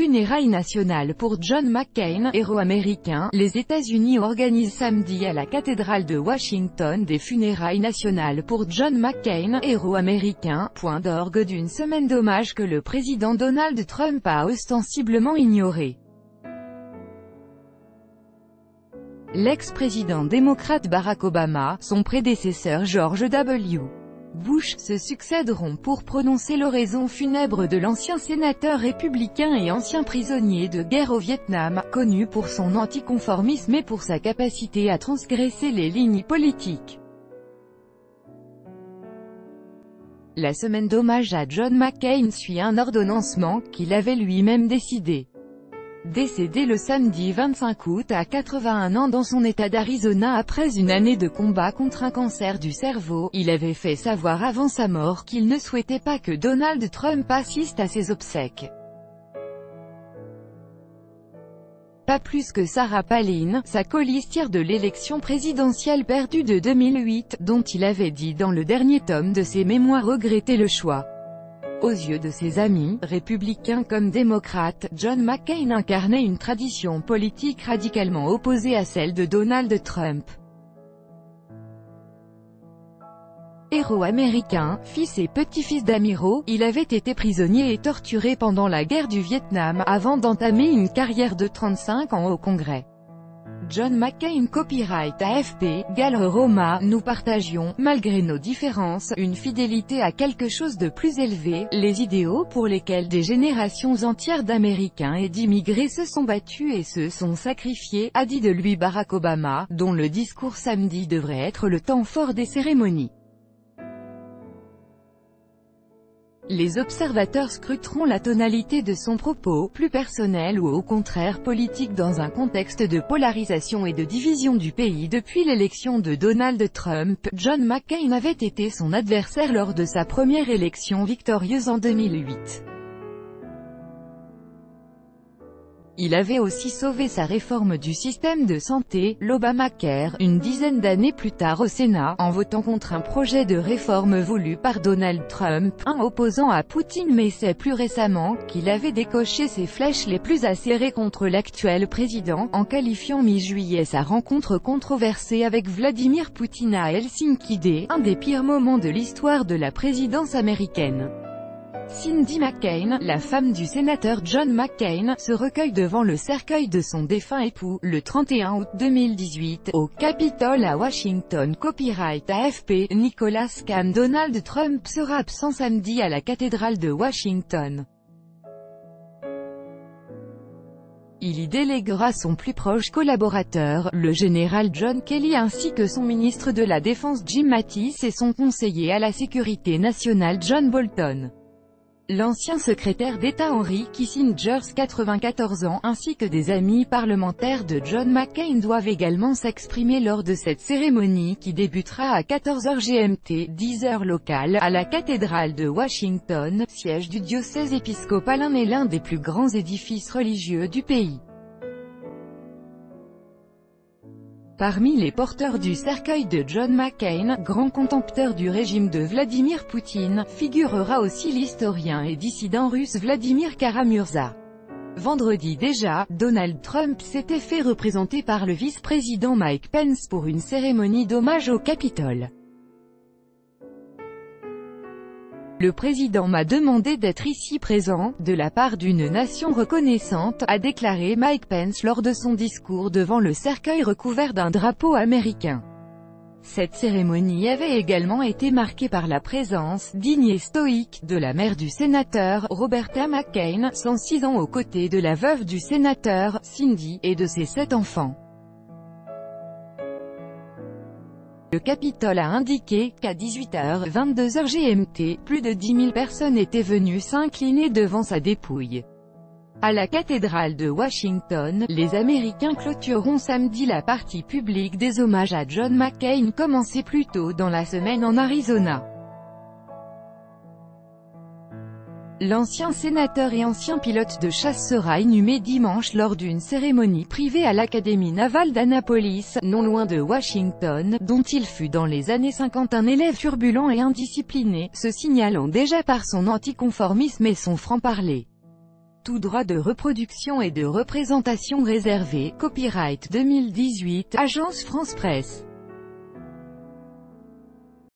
funérailles nationales pour John McCain, héros américain. Les États-Unis organisent samedi à la cathédrale de Washington des funérailles nationales pour John McCain, héros américain. Point d'orgue d'une semaine d'hommage que le président Donald Trump a ostensiblement ignoré. L'ex-président démocrate Barack Obama, son prédécesseur George W. Bush, se succéderont pour prononcer l'oraison funèbre de l'ancien sénateur républicain et ancien prisonnier de guerre au Vietnam, connu pour son anticonformisme et pour sa capacité à transgresser les lignes politiques. La semaine d'hommage à John McCain suit un ordonnancement qu'il avait lui-même décidé. Décédé le samedi 25 août à 81 ans dans son état d'Arizona après une année de combat contre un cancer du cerveau, il avait fait savoir avant sa mort qu'il ne souhaitait pas que Donald Trump assiste à ses obsèques. Pas plus que Sarah Palin, sa colistière de l'élection présidentielle perdue de 2008, dont il avait dit dans le dernier tome de ses mémoires regretter le choix. Aux yeux de ses amis, républicains comme démocrates, John McCain incarnait une tradition politique radicalement opposée à celle de Donald Trump. Héros américain, fils et petit-fils d'amiraux, il avait été prisonnier et torturé pendant la guerre du Vietnam, avant d'entamer une carrière de 35 ans au Congrès. John McCain copyright AFP, Gale Roma, nous partagions, malgré nos différences, une fidélité à quelque chose de plus élevé, les idéaux pour lesquels des générations entières d'Américains et d'immigrés se sont battus et se sont sacrifiés, a dit de lui Barack Obama, dont le discours samedi devrait être le temps fort des cérémonies. Les observateurs scruteront la tonalité de son propos, plus personnel ou au contraire politique dans un contexte de polarisation et de division du pays depuis l'élection de Donald Trump. John McCain avait été son adversaire lors de sa première élection victorieuse en 2008. Il avait aussi sauvé sa réforme du système de santé, l'Obamacare, une dizaine d'années plus tard au Sénat, en votant contre un projet de réforme voulu par Donald Trump, un opposant à Poutine, mais c'est plus récemment qu'il avait décoché ses flèches les plus acérées contre l'actuel président, en qualifiant mi-juillet sa rencontre controversée avec Vladimir Poutine à Helsinki un des pires moments de l'histoire de la présidence américaine. Cindy McCain, la femme du sénateur John McCain, se recueille devant le cercueil de son défunt époux, le 31 août 2018, au Capitole à Washington. Copyright AFP, Nicolas Cam. Donald Trump sera absent samedi à la cathédrale de Washington. Il y déléguera son plus proche collaborateur, le général John Kelly ainsi que son ministre de la Défense Jim Mattis et son conseiller à la sécurité nationale John Bolton. L'ancien secrétaire d'État Henry Kissinger, 94 ans, ainsi que des amis parlementaires de John McCain doivent également s'exprimer lors de cette cérémonie qui débutera à 14h GMT, 10h locale, à la cathédrale de Washington, siège du diocèse épiscopal et l'un des plus grands édifices religieux du pays. Parmi les porteurs du cercueil de John McCain, grand contempteur du régime de Vladimir Poutine, figurera aussi l'historien et dissident russe Vladimir Kara-Murza. Vendredi déjà, Donald Trump s'était fait représenter par le vice-président Mike Pence pour une cérémonie d'hommage au Capitole. Le président m'a demandé d'être ici présent, de la part d'une nation reconnaissante, a déclaré Mike Pence lors de son discours devant le cercueil recouvert d'un drapeau américain. Cette cérémonie avait également été marquée par la présence, digne et stoïque, de la mère du sénateur, Roberta McCain, 106 ans aux côtés de la veuve du sénateur, Cindy, et de ses 7 enfants. Le Capitole a indiqué qu'à 18h, 22h GMT, plus de 10 000 personnes étaient venues s'incliner devant sa dépouille. À la cathédrale de Washington, les Américains clôtureront samedi la partie publique des hommages à John McCain commencée plus tôt dans la semaine en Arizona. L'ancien sénateur et ancien pilote de chasse sera inhumé dimanche lors d'une cérémonie privée à l'Académie navale d'Annapolis, non loin de Washington, dont il fut dans les années 50 un élève turbulent et indiscipliné, se signalant déjà par son anticonformisme et son franc-parler. Tout droit de reproduction et de représentation réservé. Copyright 2018, Agence France Presse.